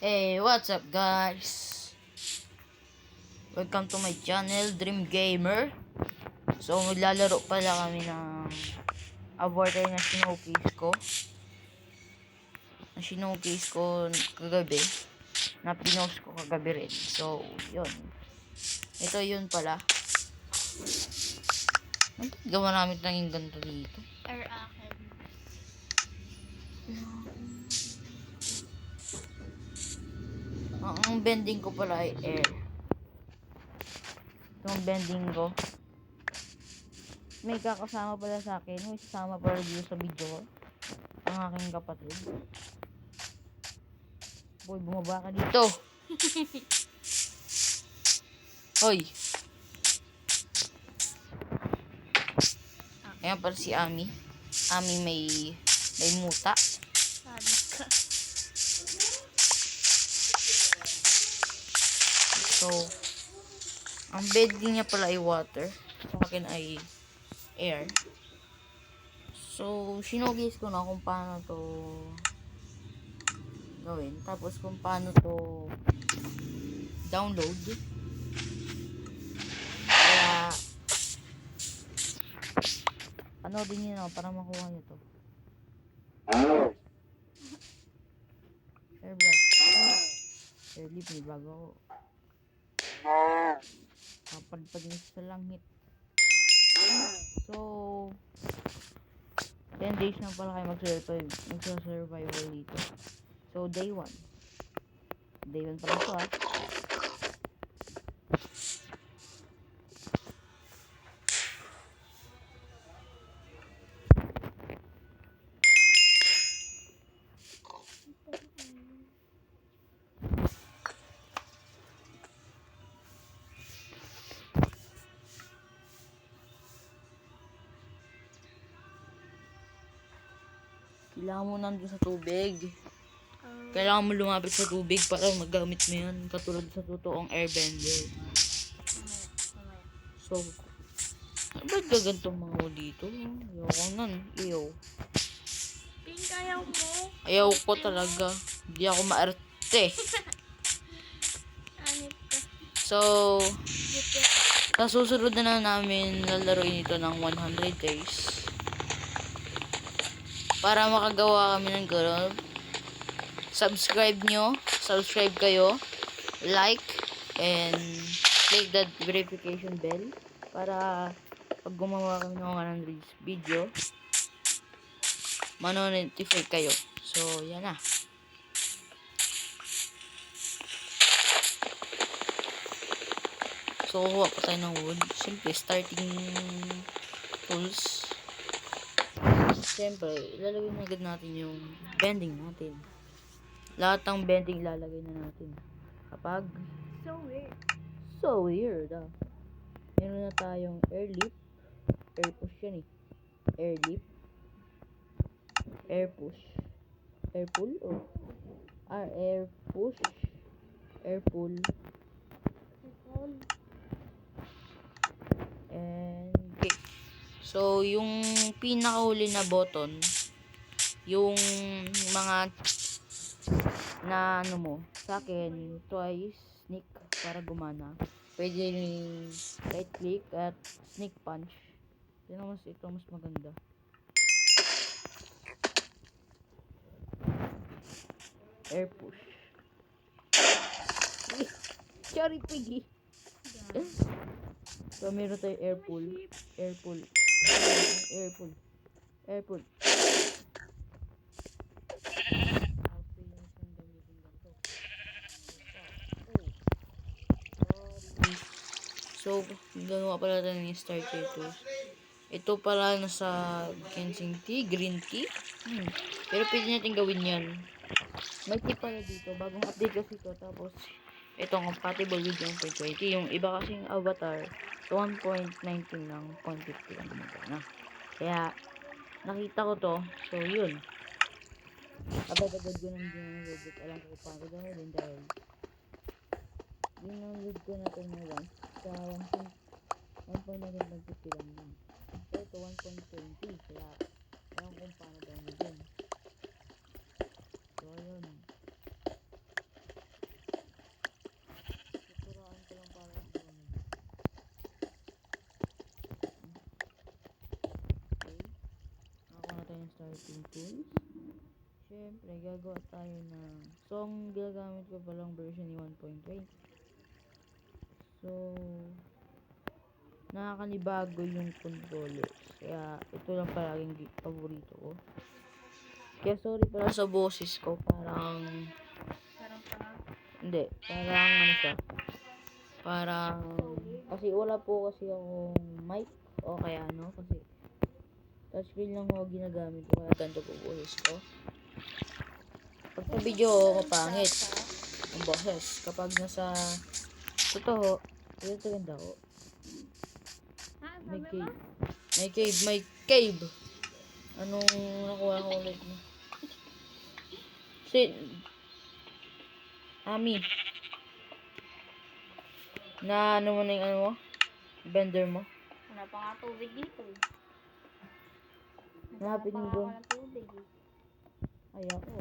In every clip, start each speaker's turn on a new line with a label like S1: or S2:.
S1: Hey, what's up guys? Welcome to my channel, Dream Gamer. So, maglalaro pala kami ng aborter na sinowcase ko. Na sinowcase ko kagabi. Na pinost ko kagabi rin. So, yun. Ito yun pala. Gawa namin ng ganito dito.
S2: Akin.
S1: Ang bending ko pala ay air. Itong bending ko. May kakasama pala sa akin. May kasama pala dito sa video ko. Ang aking kapatid. Boy, bumaba ka dito. Hoy. Ayan pala si Ami. Ami may muta.
S2: Sabi ka.
S1: So, ang bedding niya pala ay water. Sa akin ay air. So, sinugis ko na kung paano to gawin. Tapos kung paano to download. Kaya, panoorin niyo na para makuha niyo to. Airbrush. Airlift, may bago ako. Kapadpad niyo sa langit. So, 10 days na pala kayo magsa-survival dito. So, day 1. Day 1 pala ito ah. Kailangan mo nandun sa tubig. Kailangan mo lumapit sa tubig para magamit mo yan. Katulad sa totoong airbender. So, ba't gagantong mga o dito? Ayoko nan. Ayaw.
S2: Pink, ayaw mo?
S1: Ayaw ko talaga. Hindi ako maarte.
S2: Anit ka.
S1: So, sa susunod na namin lalaroin ito ng 100 days. Para makagawa kami ng gano'n. Subscribe kayo, like, and click that verification bell para pag gumawa kami ng 100 video, mano-notify kayo. So, yan na. So, kuha pa tayo ng wood. Siyempre, starting tools. Siyempre, ilalagay na agad natin yung bending natin. Lahat ng bending ilalagay na natin. Kapag so weird ah. Meron na tayong air lift. Air push yan eh. Air lift. Air push. Air pull or air push. Air pull. And okay. So yung pinakahuli na button, yung mga na ano mo, sa akin twice sneak para gumana. Pwede rin right click at sneak punch. Ito mas maganda. Air push. Sorry piggy. So meron tayo air pull. Air pull. Air pull. Air pull. So, gagawa pala tayo ng starter tools. Ito pala nasa ginseng tea, green tea. Pero pwede natin gawin yan. May tip pala dito, bagong update kasi ito. Tapos, ito compatible with 1.20. Yung iba kasing avatar, 1.19 lang, 0.50 lang magana. Kaya, nakita ko to. So, yun. Agad-agad ko nang dinunod. Alam ko paano gawin dahil dinunod ko na ito na once. Sa 1.19 lang yun. So, ito 1.20. Kaya, alam kung paano gawin din. So, yun. tools. Siyempre, gagawa tayo ng... So, ang gagamit ko palang version ni 1.20. So, nakakanibago yung controllers. Kaya, ito lang palaging paborito ko. Kaya, sorry pala sa boses ko. Parang...
S2: Parang pang
S1: Hindi. Parang ano siya. Parang... Kasi wala po kasi akong mic. O kaya ano. Kasi touchscreen lang ako ginagamit ko. Kaya ganito po boses ko. Pag sa video, mapangit ang boses. Kapag nasa totoo, ito ganda ko.
S2: Ha?
S1: May
S2: Sabi mo?
S1: cave. May cave. May cave. Anong nakuha ko ulit mo? Ami. Na ano mo na yung ano mo? Bender mo?
S2: Wala pa nga tubig dito eh.
S1: Hanapin
S2: Naghanap
S1: mo
S2: pa
S1: doon.
S2: ako ng tubig eh.
S1: Ay ako.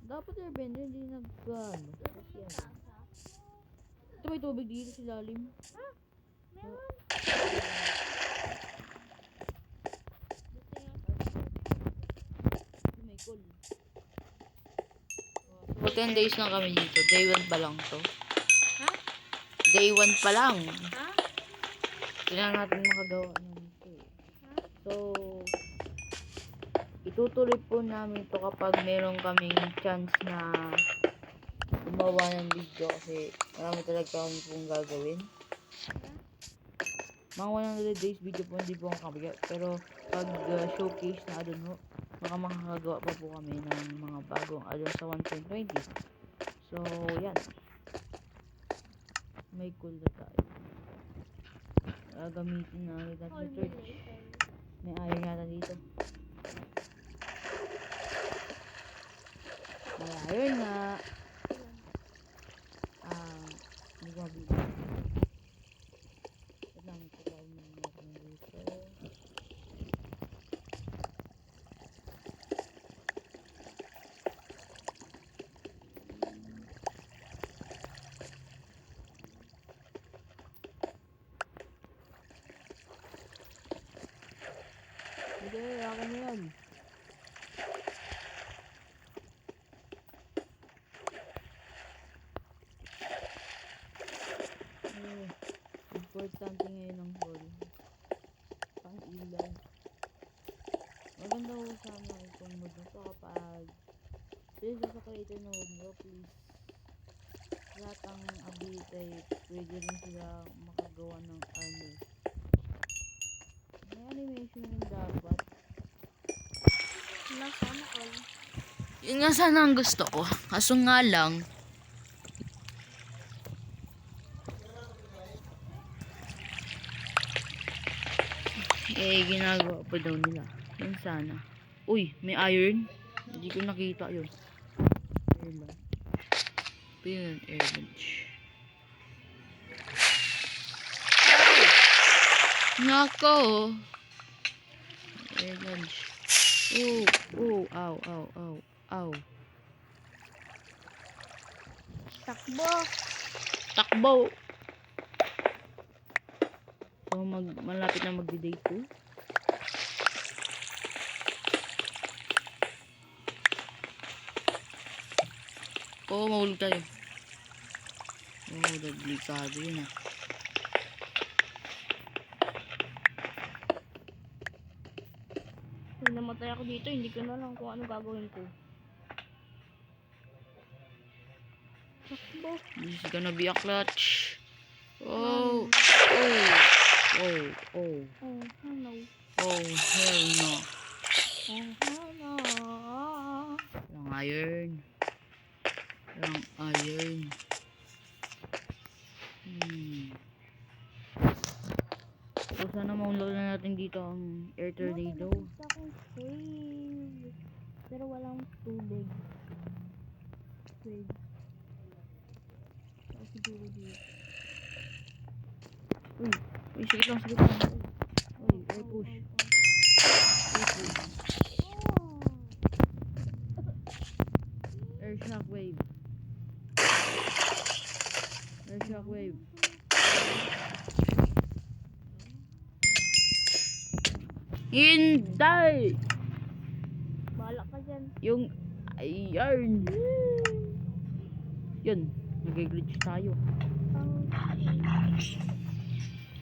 S1: Dapat airbender hindi nag-ano. Ito may tubig dito sa lalim.
S2: Ha? Meron?
S1: May cool. So 10 days lang kami dito. Day 1 pa lang to.
S2: Ha?
S1: Day 1 pa lang.
S2: Ha?
S1: Kailangan natin makagawa ng ito eh.
S2: Ha?
S1: So, itutuloy po namin to kapag meron kaming chance na gumawa ng video kasi marami talaga kami pong gagawin. Mga 100 days video po hindi po ako kabigat. Pero pag showcase na adon ho, baka makakagawa pa po kami ng mga bagong adon sa 1.20. So, yan. May cool na tayo. Gamitin na ulit natin sa church. May iron yata dito. May iron nga. Hindi ko mabili. Wait lang, pagkain mo natin dito. Hindi, akin na yan. Importante ngayon ang hall. Pang ilaw. Maganda ko sana itong mood na to kapag please sa creator na mode nyo, please. Lahat ang ability, pwede rin sila makagawa ng armor. May animation rin dapat.
S2: Wala sana all.
S1: Yun nga sana ang gusto ko. Kaso nga lang, ginagawa pa daw nila. Yun sana. Uy, may iron. Hindi ko nakita yun. Ayun ba? Yun, air bench. Nako! Air bench. Oh, ow, ow, ow, ow.
S2: Takbo.
S1: Takbo! So, malapit na magdi-day 2. Oo, mahulog tayo. Oo, delikado yun ah.
S2: Kung namatay ako dito, hindi ko na lang kung ano gagawin ko. Takbo.
S1: This is gonna be a clutch. Oh, oh, oh, oh,
S2: Oh, hello.
S1: oh, hell no.
S2: Oh, hello.
S1: Walang iron. Walang iron. So, sana maunlad na natin dito ang air tornado.
S2: Gusto akong save. Pero walang tubig. Save. So, siguro dito.
S1: Uy, sige lang, sige lang. Uy, air push. Air push. Air shockwave. Hindi!
S2: Bahala ka dyan.
S1: Yung iron. Yun. Nag-glitch tayo.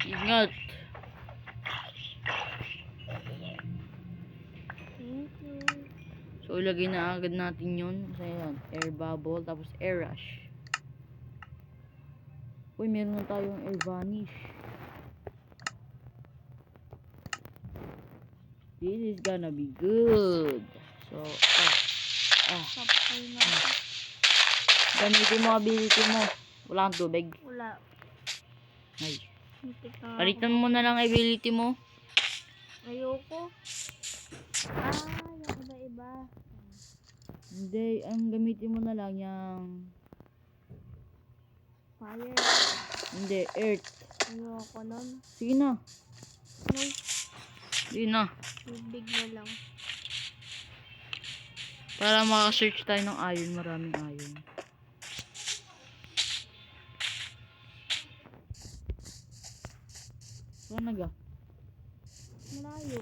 S1: Ingat.
S2: Thank you.
S1: So, ilagay na agad natin yun. Kasi yan. Air bubble. Tapos air rush. Uy, meron na tayong air vanish. This is gonna be good. So,
S2: Papakay na ako.
S1: gamitin mo ability mo. Wala kang tubig.
S2: Wala.
S1: Ay.
S2: Muntik na ako.
S1: Palitan mo na lang ability mo.
S2: Ayoko. Yung iba-iba.
S1: Hindi, ang gamitin mo na lang yung...
S2: Fire.
S1: Hindi, earth.
S2: Ayoko nun.
S1: Sige na.
S2: No,
S1: Sige na.
S2: big na lang.
S1: Para makasearch tayo ng iron. Maraming iron. Saan naga?
S2: Malayo.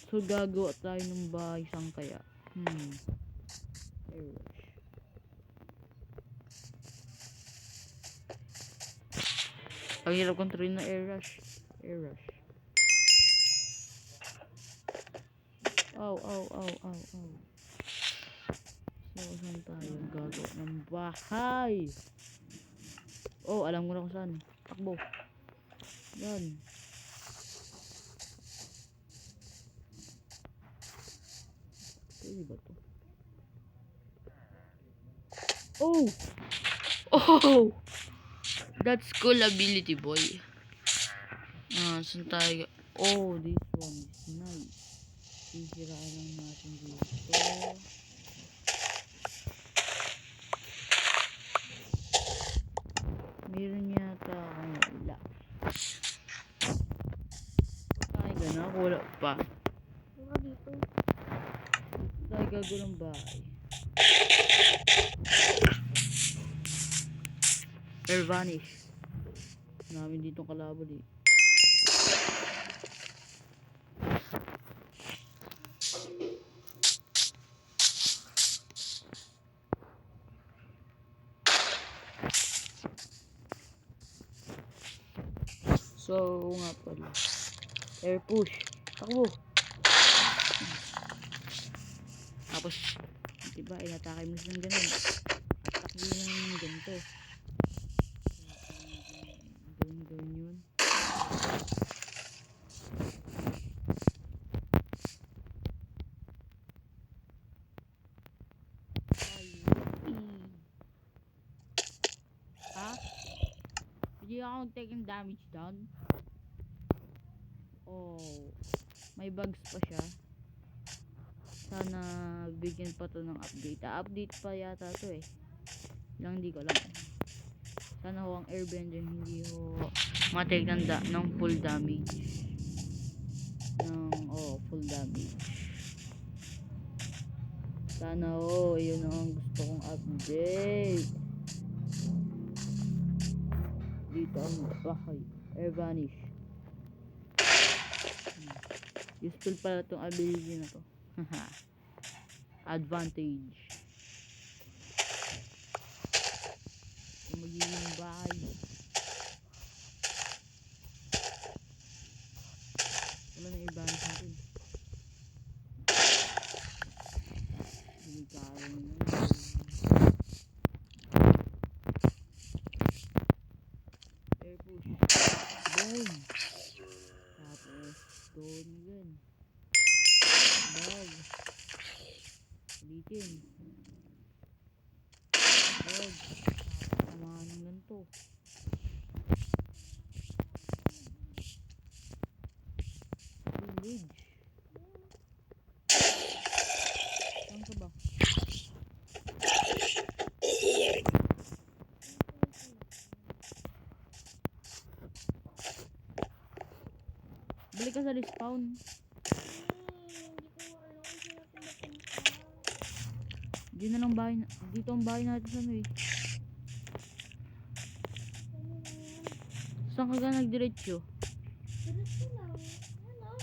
S1: So, gagawa tayo ng bahay. Saan kaya? Air rush. Ang hirap control na air rush. Air rush. Ow. So, saan tayo gagawa ng bahay? Oh, alam ko na kung saan. Takbo. Yan. Pwede ba to? Oh! Oh! That's cool ability, boy. Saan tayo? Oh, this one is nice. Sisiraan lang natin dito. Meron yata akong wala. Tayo gana, wala pa.
S2: Wala dito.
S1: Tayo gago ng bahay. Air vanish. Namin ditong kalaban eh. So, nga pala. Air push. Takbo. Tapos, diba, inatake mo silang ganun. Attack mo ng ganito. Ganun yun. Ha? Hindi ako mag-take ng damage down. Oh, may bugs pa siya. Sana bigyan pa to ng update. Update pa yata to eh. Lang hindi ko alam. Sana ho ang airbender hindi ho matake ng full damage. Full damage. Sana ho, yun ang gusto kong update. Dito ang bahay. Air vanish. Useful pala itong ability na to. Advantage. Ito magiging bahay. Wala na i-vanish natin. Delikado na. Air push. Boom. Tapos doon yun. Bag. Ulitin. Bag. Samahan ng ganito. Village. Saan ka ba? Balik ka sa respawn. Diyan na lang bahay. Dito ang bahay natin sa ano eh. Saan ka ga nagdiretso?
S2: Diretso lang. Ano?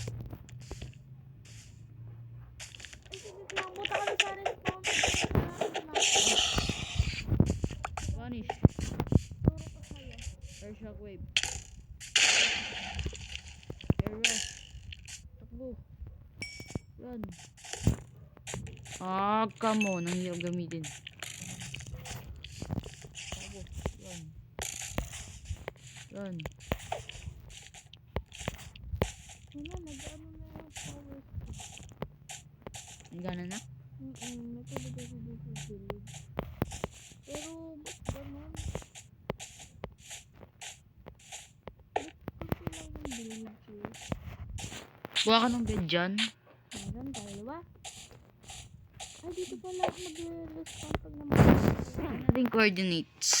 S2: Ay, sige, kumabot ako sa respawn.
S1: Vanish.
S2: Turo ko sa'yo.
S1: Air shockwave. Air rush. Takbo. Run. Come on. Ang hirap gamitin. Takbo. Run. Run.
S2: Ano, nag-ano na yung power stick.
S1: Ang gana na?
S2: Natulog ako dito sa village. Pero, ba't ganun? Ba't kasi lang yung village eh?
S1: Buha ka ng bed dyan.
S2: Meron, dalawa. Ay, dito pala ako mag-respawn pag naman.
S1: Nating coordinates.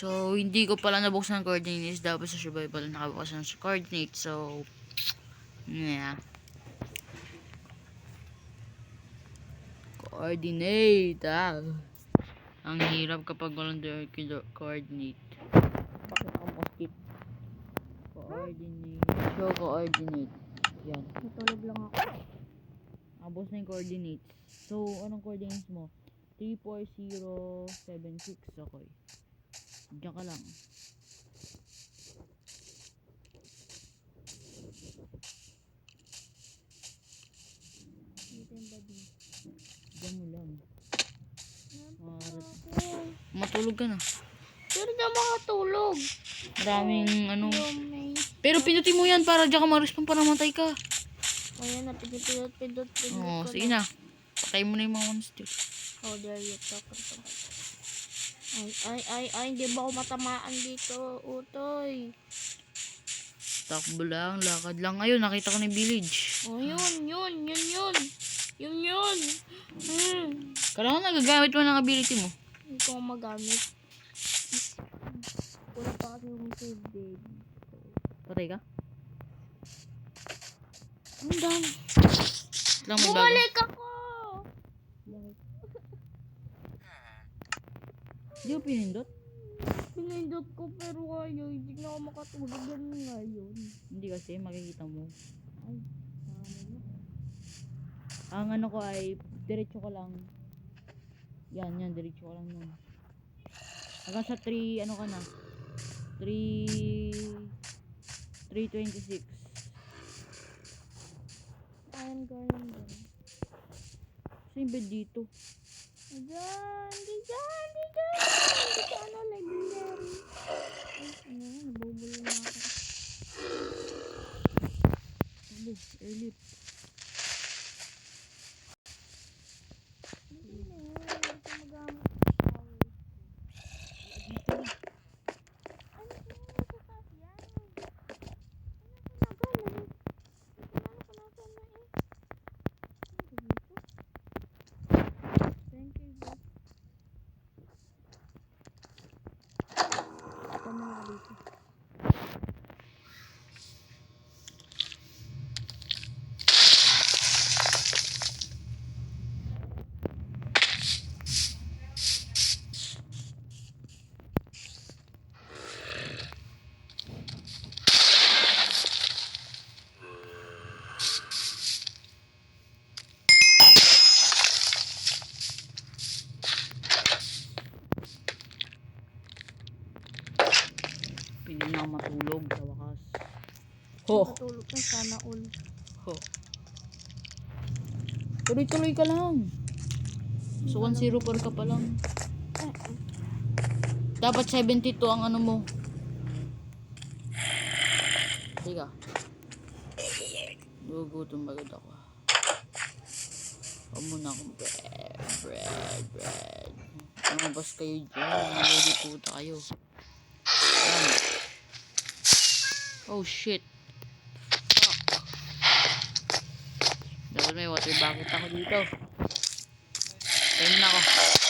S1: So, hindi ko pala nabuksan ang coordinates. Dapat sa survival nakabuksan sa coordinates. So, yeah. Coordinate. Ang hirap kapag walang coordinate. Bakit ang post-it? Coordinate. Show coordinate. Yan.
S2: Natulog lang ako.
S1: Abos na yung coordinates. So, anong coordinates mo? 34076. Okay. Diyan ka lang.
S2: Dito yung body.
S1: Diyan mo lang.
S2: Ako.
S1: Matulog ka na.
S2: Pero na makatulog.
S1: Maraming ano.
S2: Yung may...
S1: Pero pinutin mo yan para diyan ka ma-respawn para matay ka.
S2: Ayan na, pindot.
S1: Oo, sige na. Patay mo na yung mga monster.
S2: Oh, there you talk. Ay, hindi ba ako matamaan dito, utoy?
S1: Takbo lang, lakad lang. Ayun, nakita ko na yung village.
S2: Oh, yun.
S1: Kailangan nagagamit mo ng ability mo.
S2: Hindi ko magamit. Wala pa kasi yung save dead.
S1: Patay ka?
S2: Ang dami.
S1: Lang magbago.
S2: Bumalik ako!
S1: Di ko pinindot?
S2: Pinindot ko pero ayaw. Hindi na ako makatulog. Ganun nga yun.
S1: Hindi kasi, makikita mo.
S2: Ay, ano.
S1: Ang ano ko ay, diretso ko lang. Yan, diretso ko lang nun. Hanggang sa 3, ano ka na? 326.
S2: I'm going down.
S1: Saan yung bed dito?
S2: Diyan. Dito ano, library. Ay, ano, nabubulo na ako.
S1: Ano? Airlift.
S2: Hindi na yun. Hindi ko magamit.
S1: Dito.
S2: Ano ko sa taas yan? Ano ko na gano'n? Ano ko nasaan na eh? Ano dito? Thank you, bro. Tama na dito.
S1: Pili na ako matulog sa wakas.
S2: Matulog na sana all.
S1: Tuloy-tuloy ka lang. So 1-0 ka pa lang. Dapat 72 ang ano mo. Teka. Gugutom bagad ako. Huwag muna akong bread. Lumabas kayo dyan. Nalili puta kayo. Yan. Oh shit. Fuck. Dapat may water bucket ako dito. Tayo na ako.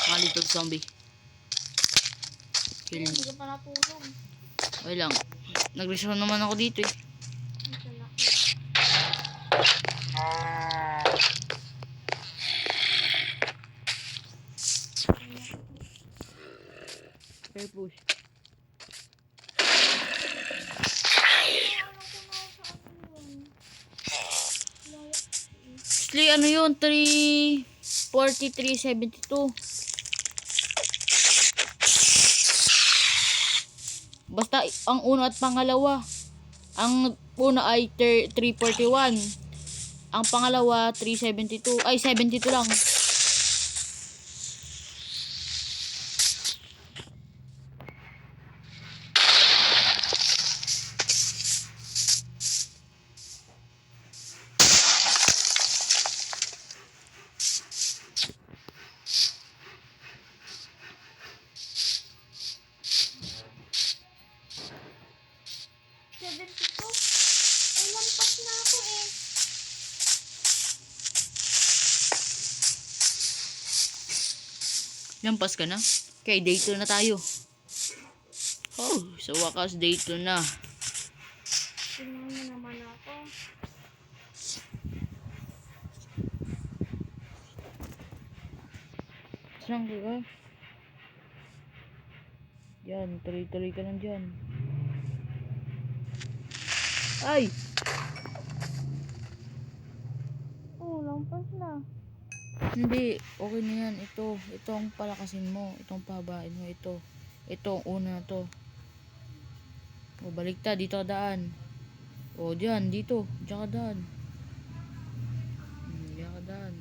S1: Mga little zombie. Kill
S2: Hindi
S1: me.
S2: ka pa natulog.
S1: Okay lang. Nag-respawn naman ako dito eh.
S2: Ito na.
S1: Fair push.
S2: Ano ko na sa
S1: Ashley, ano yun? 343.72. Basta ang una at pangalawa. Ang una ay 341. Ang pangalawa 372. Ay 72 lang.
S2: Ay, lampas na ako eh.
S1: Lampas ka na? Okay, day 2 na tayo. Oh, sa wakas day 2 na.
S2: Tingnan mo naman ako.
S1: Saan ka? Yan, tuloy-tuloy ka lang dyan. Ay!
S2: Oh, lampas na.
S1: Hindi, okay na yan. Ito ang palakasin mo. Itong pahabain mo. Ito ang una na to. O, baliktad. Dito ka daan. O, dyan. Dito. Diyan ka daan. Diyan ka daan.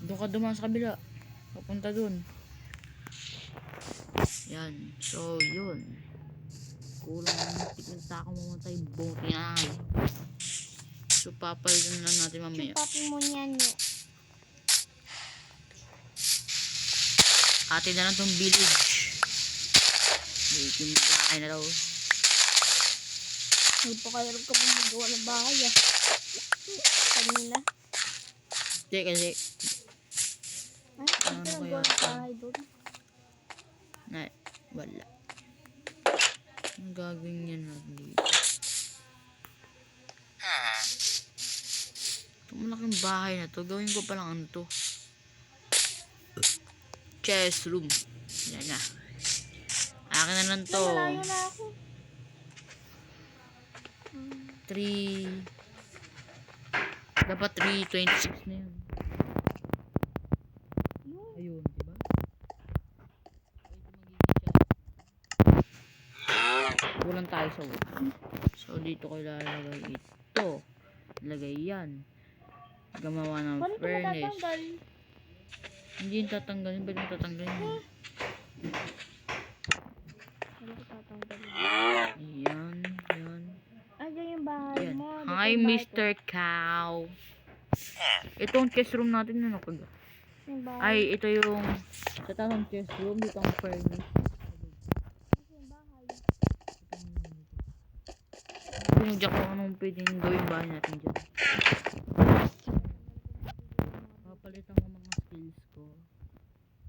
S1: Doon ka dumaan sa kabila. Papunta dun. Yan. So, yun. Kulang ang tignan sa ako mamatay. Buti na. So, papalitan na lang natin mamaya.
S2: Papi mo niyan yun.
S1: Atin na lang tong village. May bahay na daw.
S2: Magpakahirap ka pa magawa ng bahay ah. Kanina.
S1: Hindi kasi.
S2: Ay,
S1: Ano
S2: ito
S1: kaya
S2: nagawa ng bahay doon.
S1: Wala. Ang gagawin niya natin dito. Itong malaking bahay na to. Gawin ko palang ano to. Chest room. Yan na. Akin na lang to.
S2: Malayo na ako.
S1: 3. Dapat 326 na yun. Ayun, diba? Kulang tayo sa wood. So, dito ko ilalagay ito. Lagay yan. Gumawa ng
S2: Paano ito
S1: furnace.
S2: matatanggal?
S1: Hindi yung tatanggalin. Ba't yung tatanggalin yun?
S2: Paano ko tatanggalin?
S1: Yan. Yan.
S2: Ah, dyan yung bahay
S1: Yan.
S2: mo. Dito
S1: Hi,
S2: yung bahay ko.
S1: Mr. Cow. Itong chest room natin na nakaga.
S2: Yung bahay.
S1: Ay, ito yung sa tamang chest room. Dito ang furnace.
S2: Dito yung bahay.
S1: Pinudyak ko anong pwedeng gawin bahay natin dyan. Papalitan ko mga skills ko.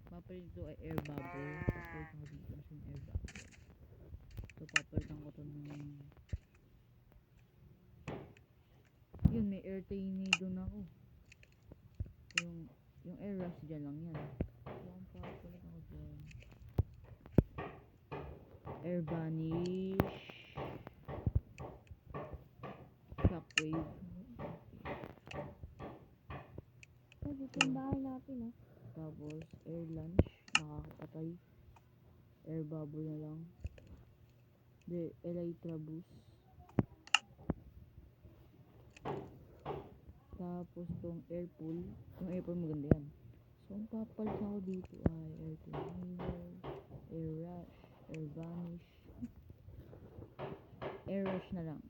S1: Papalitan ko ay air bubble. Papalitan ko dito yung air bubble. So, papalitan ko to ng... Yun, may air tornado na ako. Yung air rush dyan lang yan. So, ang papalitan ko dyan. Air vanish. Shockwave.
S2: Ah, dito yung bahay natin oh.
S1: Tapos, air lunch. Nakakapatay. Air bubble na lang. The elytra boost. Tapos, tong air pool. Yung air pool maganda yan. So, ang papalit ako dito ay air tornado, air rush, air vanish. Air rush na lang.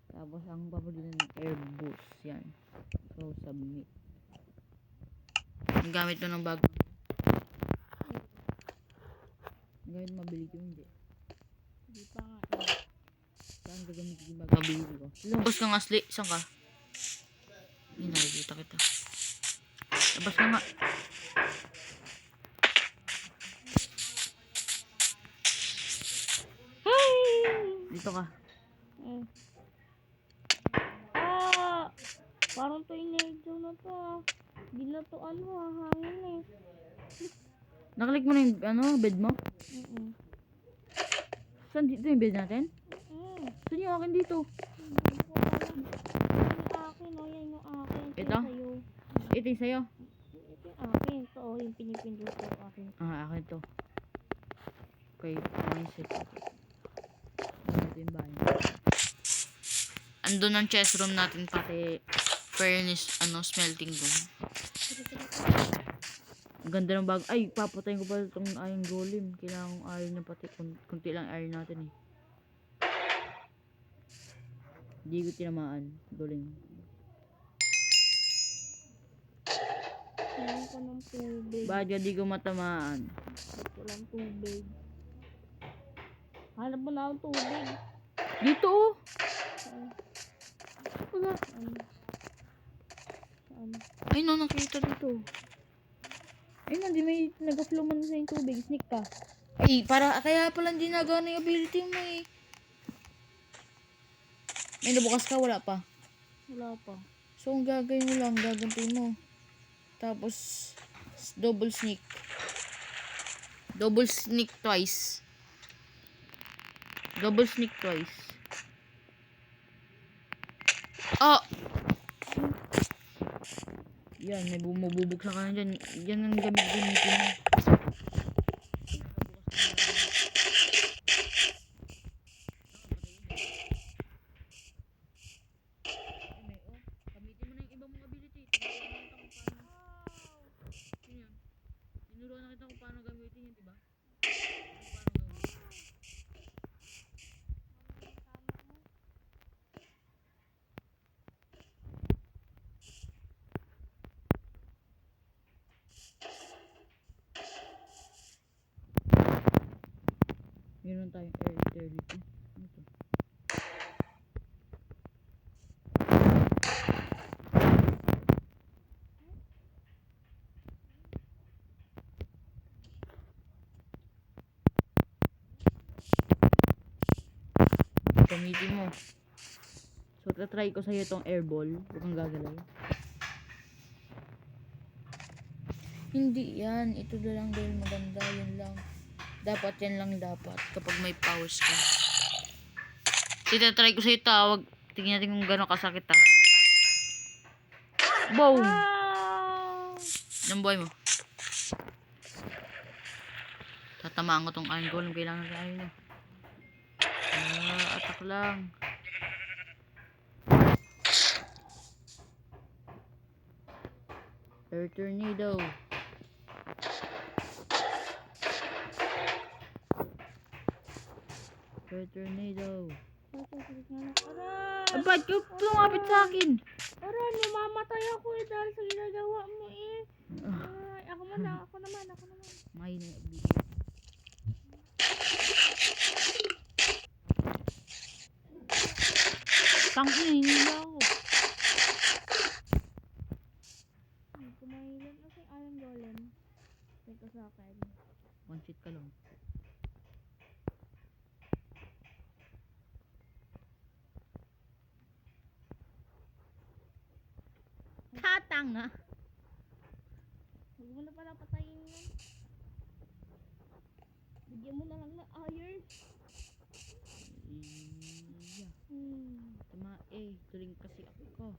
S1: Tapos, ang papalitan ng air boost. Yan. So, submit. Ang gamit mo ng bago. Ang gamit mabilis yung hindi.
S2: Hindi pa nga eh.
S1: Saan gagamit yung bago mabilis ko? Lumabas ka nga, Sli. Saan ka? Hindi, nakikita kita. Labas ka nga.
S2: Hi!
S1: Dito ka.
S2: Eh. Ah! Parang tornado na to ah. Hindi na to ano ah, hangin eh.
S1: Nakalik mo na yung bed mo?
S2: Mm-mm.
S1: Saan dito yung bed natin?
S2: Mm.
S1: Saan yung akin dito?
S2: Hindi ko alam. yun o, yan yung akin.
S1: Ito?
S2: Sa'yo.
S1: Ito yung sa'yo.
S2: Ito yung akin. Ito o, yung pinipindot ko akin.
S1: Akin to. Okay, set. Ito yung bahay. Andun ang chest room natin, pati furnace, smelting room. Ang ganda ng bag. Ay, papatayin ko pa itong iron golem. Kailangan kong iron niya, pati kunti lang iron natin eh. Hindi ko tinamaan. Galing.
S2: Kailangan ko ng tubig.
S1: Bakit di ko matamaan?
S2: Ba't walang tubig? Hanap mo na akong tubig.
S1: Dito oh!
S2: Saan?
S1: Wala.
S2: Saan? Saan?
S1: Ay no, nakita dito. Ay no, di may nag-flow man sa yung tubig. Sneak ka. Ay, kaya pala hindi nagana yung ability mo eh. May nabukas ka, wala pa.
S2: Wala pa.
S1: So, ang gagawin mo lang, gagantuin mo. Tapos, double sneak. Double sneak twice. Double sneak twice. Oh! Yan, may bumubuksan ka na dyan. Yan ang gamitin mo. Gamitin mo na yung ibang mong ability. Tinuruan na kita kung paano gamitin yun, diba? Meron tayong air utility. Ano to? Gamitin mo. So, try ko sa'yo itong airball. Huwag kang gagalaw. Hindi yan. Ito na lang dahil maganda. Yun lang. Dapat yan lang dapat. Kapag may powers ka. Try ko sa'yo tawag. Tingnan natin kung gano'ng kasakit ah. Boom! Anong buhay mo? Tatamaan ko tong iron golem. Kailangan na iron niya. Atak lang. Air tornado. Air tornado.
S2: Aray!
S1: Ba't ka lumapit sa akin?
S2: Aray, namamatay ako eh dahil sa ginagawa mo eh. Ay, ako naman.
S1: May na Tangin, hindi ako.
S2: Kumahilan na si Iron Golem. Ito sa akin.
S1: One shit ka lang. Tatang na.
S2: Huwag mo na pala patayin yan. Bigyan mo na lang na iron.
S1: Iya. Tama tuling kasi ako.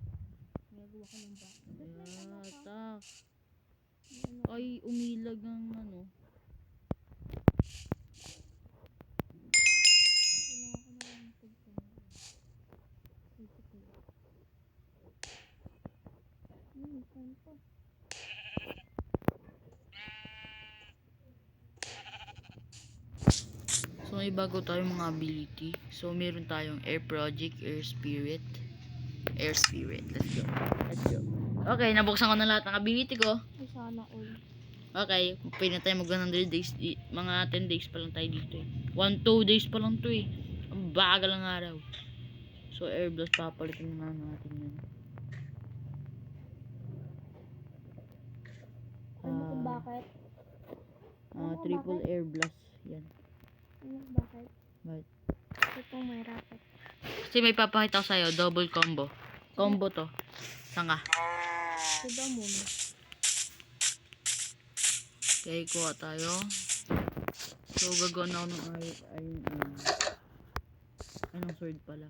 S2: Nagawa ko lang ba?
S1: Atak. Ay, umilag ang ano.
S2: Kailangan ko na lang pagkain. Saan to?
S1: So, may bago tayong mga ability. So, meron tayong air project, air spirit. Air spirit. Let's go. Okay, nabuksan ko na lahat ng ability ko.
S2: Ay, sana all.
S1: Okay, pwede na tayo mag 100 days. Mga 10 days pa lang tayo dito eh. 1-2 days pa lang to eh. Ang bagal ng araw. So, air blast papalitin na natin yan.
S2: Ano kung bakit?
S1: Triple air blast. Yan.
S2: Ano kung bakit?
S1: Right.
S2: Ito may rocket.
S1: Kasi may papakita ko sa'yo, double combo. Combo to. Sanga.
S2: Ito daw muna.
S1: Okay, kuha tayo. So, gagawa na ako ng anong sword pala.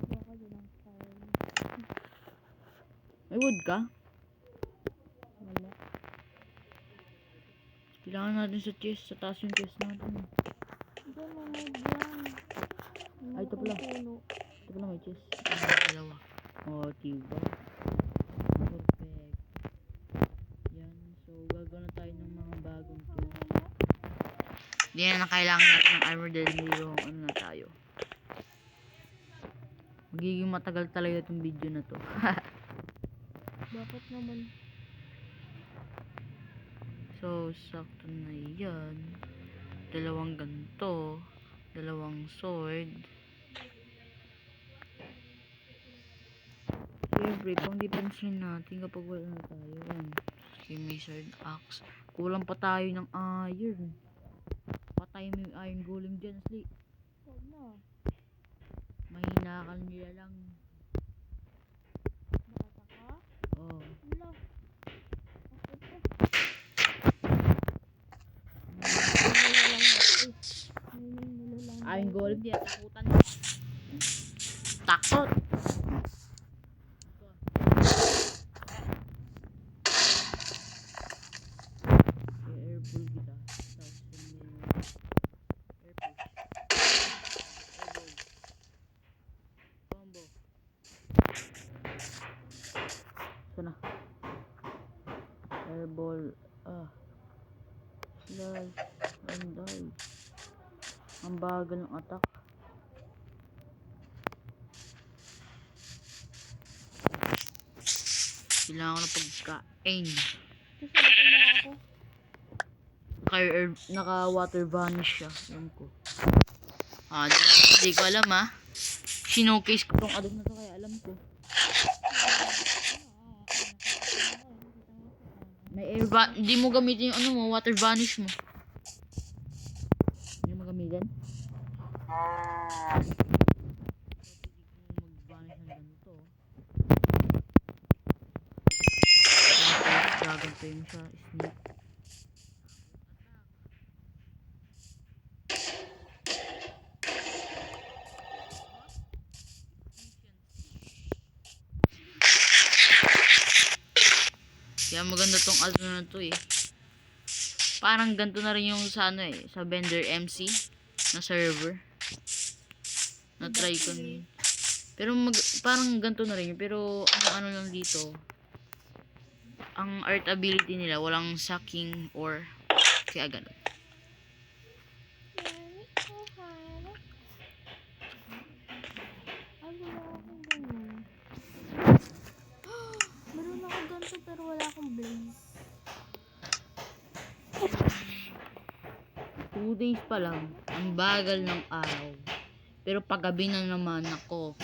S2: Baka din ang style.
S1: May wood ka?
S2: Wala.
S1: Kailangan natin sa chest. Sa taas yung chest natin.
S2: Diyan, mamod yan.
S1: Ay, ito pala.
S2: Puno.
S1: Ito pala may chest. Dalawa. Oh, diba? Perfect. Yan. So, gagawa na tayo ng mga bagong tools. Hindi na kailangan natin ng armor dahil mayroong ano na tayo. Magiging matagal talaga itong video na to.
S2: Bakit naman?
S1: So, sakto na yan. Dalawang ganito. Dalawang sword. Siyempre, pang defense rin natin kapag wala na tayo. Yan. Okay, may sword axe. Kulang pa tayo ng iron. Patay mo yung iron golem dyan, Asli.
S2: Huwag na.
S1: Mahina ka nila lang.
S2: Bata ka?
S1: Oh.
S2: Wala. Ako to.
S1: Iron golem di takutan. Takot. Airball kita. Tapos yung airball. Combo. Sana. Airball. Slash. Anday. Ang bagal ng attack. Kailangan ko na pagkain.
S2: Sasalakin mo ako.
S1: Naka water vanish siya. Alam ko. Di ko alam Sinocase ko tong adob na to kaya alam ko. May hindi mo gamitin yung ano mo, water vanish mo. Hindi mo gamitin? Mag-vanish ng ganito. Dragon pa yun siya, snake. Kaya maganda tong ano na to Parang ganito na rin yung sa ano sa Bender MC na server. Na-try ko pero parang ganito na rin pero ano lang dito. Ang art ability nila walang sucking or kaya ganun.
S2: Ay, wala akong ganun. Meron ako ganito pero wala akong blaze.
S1: 2 days pa lang. Ang bagal ng araw. Pero paggabi na naman ako.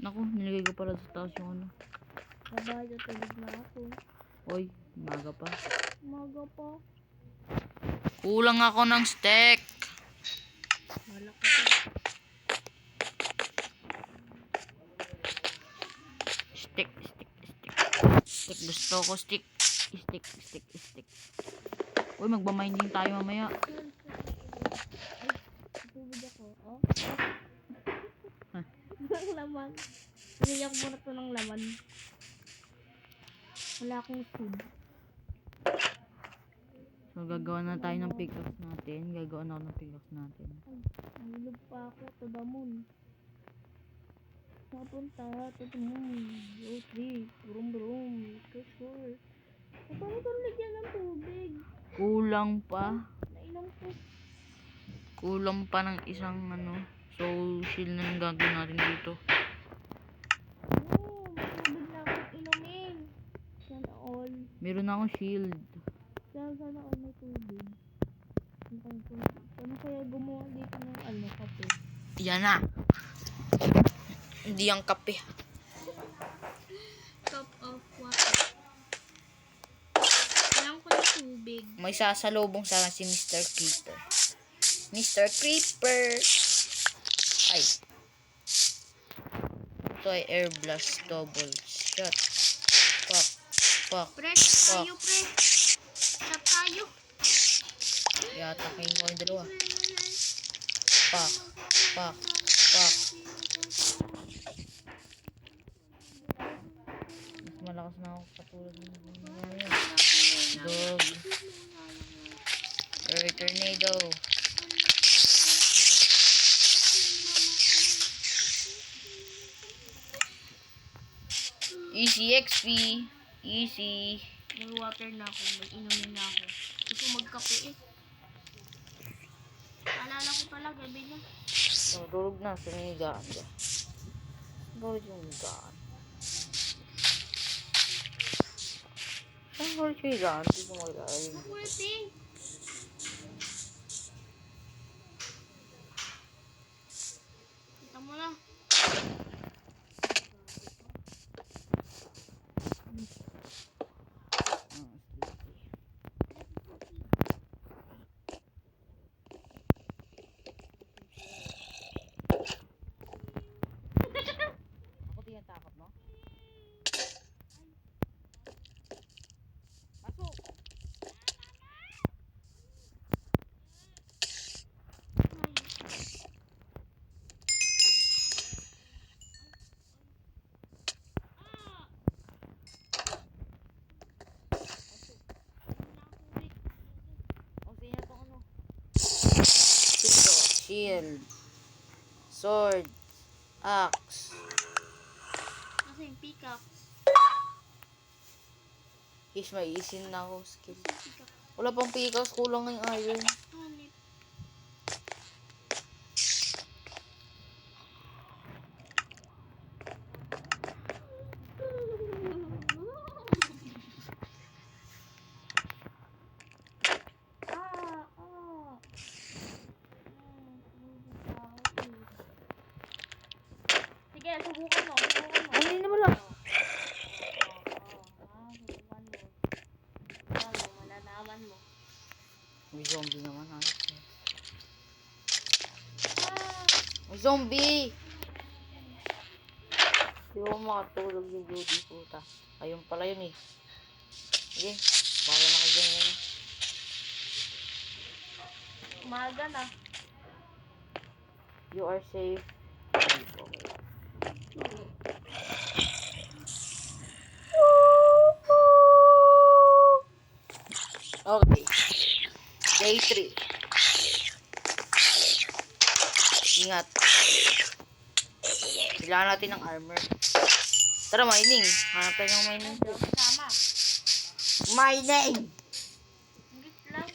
S1: Naku, nilagay ko pala sa taas yung ano.
S2: Babaya, tulog na ako.
S1: Oy, umaga pa.
S2: Umaga pa.
S1: Kulang ako ng steak.
S2: Wala ka pa.
S1: Stick. Gusto ko stick. Stick. Uy, magba-mining tayo mamaya.
S2: Ay, tubig ako. Oh. Ang laman. Piniyak muna to ng laman. Wala akong food.
S1: So, gagawa na tayo ng pickaxe natin. Gagawa na ako ng pickaxe natin.
S2: Ay, nahulog pa ako to the moon. Napunta to the moon. Okay, brum. Sure. Paano ito lagyan ng tubig?
S1: Kulang pa.
S2: Nainom ko.
S1: Kulang pa ng isang ano. So, shield na lang gagawin natin dito.
S2: Oo, may tubig na akong inumin. Sana all.
S1: Meron na akong shield.
S2: Sana all may tubig. Ang tubig. Ano kaya gumawa dito ng kape?
S1: Yan na. Hindi ang kape.
S2: Cup of water. Kailangan ko ng tubig.
S1: May sasalubong sana si Mr. Creeper. Mr. Creeper! Ay. Ito ay air blast double shot. Fuck.
S2: Pre, tayo pre. Stop tayo.
S1: Yatakin ko yung dalawa. Pak. Pak. Pak. Mas malakas na ako katulad ng dog. Tornado. Easy XP. Easy.
S2: May water na ako. May inumin na ako. Gusto magkape eh. Alala ko pala, gabi na.
S1: So, tulog na. Sumigaan ka. Gawin yung higaan. Saan gawin yung higaan? Hindi ko mag-aaling.
S2: Makuliting! Kita mo na.
S1: Ako tinatakot, no? Pasok! O, sige na itong ano. Pito, shield, sword, axe.
S2: Kasi yung pickaxe.
S1: Is may isin na ako skill.
S2: Pickaxe.
S1: Wala pang pickaxe, kulang ng iron.
S2: Hanip. Sige, subukan mo. Subukan mo.
S1: Ano yun na wala?
S2: Subukan mo. Ano, malalaman mo.
S1: May zombie naman. Ayos na.
S2: Ah!
S1: May zombie! Di ko makatulog yung beauty puta. Ayun pala yun eh. Sige, bala na kayo dyan yun.
S2: Umaga na.
S1: You are safe. Okay. Day 3. Ingat. Kailangan natin ng armor. Tara, mining. Hanap tayo ng mining.
S2: Kasama.
S1: Mining!
S2: Ingit lang.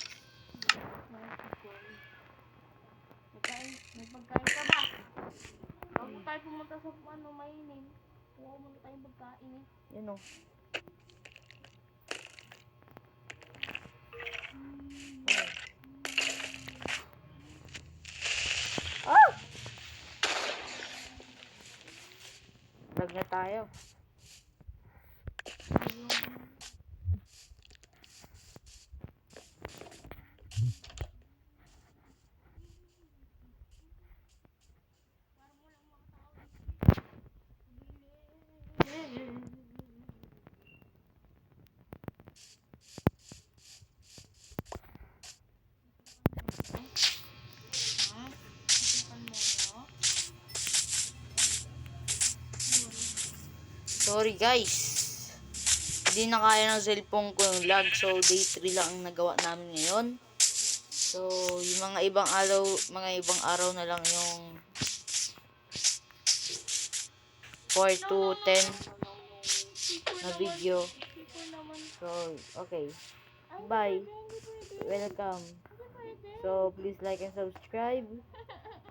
S2: May pagkain ka ba? Bago tayo pumunta sa mainin. Kuha muna tayong pagkain eh.
S1: Yun o. Ah! Lag na tayo. Sorry guys. Hindi na kaya ng cellphone ko yung lag. So day 3 lang ang nagawa namin ngayon. So yung mga ibang araw na lang yung 4 to 10 na video. So okay. Bye. Welcome. So please like and subscribe.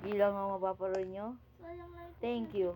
S1: Bilang ang mapapanood nyo. Thank you.